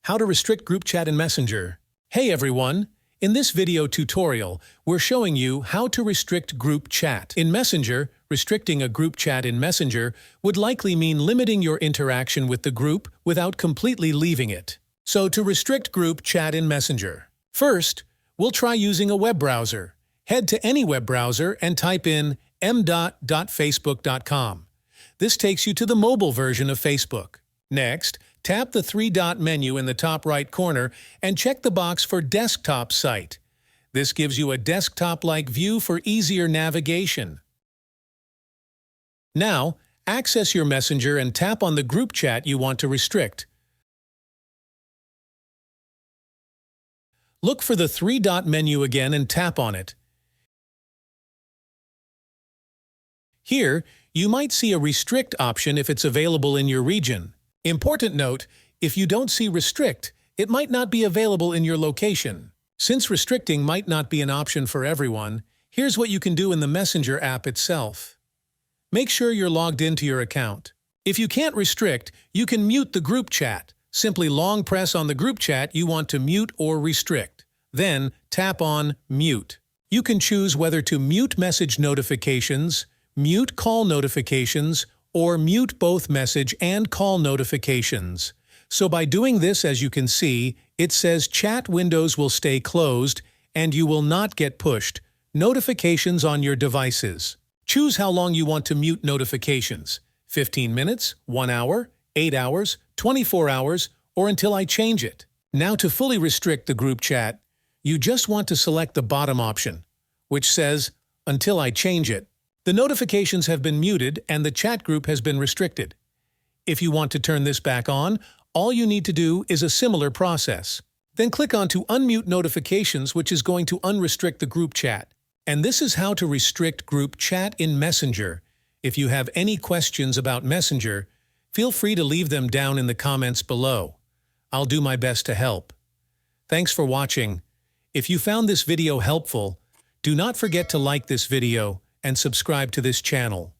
How to restrict group chat in Messenger. Hey everyone! In this video tutorial, we're showing you how to restrict group chat. In Messenger, restricting a group chat in Messenger would likely mean limiting your interaction with the group without completely leaving it. So to restrict group chat in Messenger, first, we'll try using a web browser. Head to any web browser and type in m.facebook.com. This takes you to the mobile version of Facebook. Next, tap the three-dot menu in the top right corner and check the box for Desktop Site. This gives you a desktop-like view for easier navigation. Now, access your Messenger and tap on the group chat you want to restrict. Look for the three-dot menu again and tap on it. Here, you might see a Restrict option if it's available in your region. Important note, if you don't see Restrict, it might not be available in your location. Since restricting might not be an option for everyone, here's what you can do in the Messenger app itself. Make sure you're logged into your account. If you can't restrict, you can mute the group chat. Simply long press on the group chat you want to mute or restrict. Then tap on Mute. You can choose whether to mute message notifications, mute call notifications, or mute both message and call notifications. So by doing this, as you can see, it says chat windows will stay closed and you will not get pushed notifications on your devices. Choose how long you want to mute notifications: 15 minutes, 1 hour, 8 hours, 24 hours, or until I change it. Now to fully restrict the group chat, you just want to select the bottom option, which says, until I change it. The notifications have been muted and the chat group has been restricted. If you want to turn this back on, all you need to do is a similar process. Then click on to Unmute Notifications, which is going to unrestrict the group chat. And this is how to restrict group chat in Messenger. If you have any questions about Messenger, feel free to leave them down in the comments below. I'll do my best to help. Thanks for watching. If you found this video helpful, do not forget to like this video and subscribe to this channel.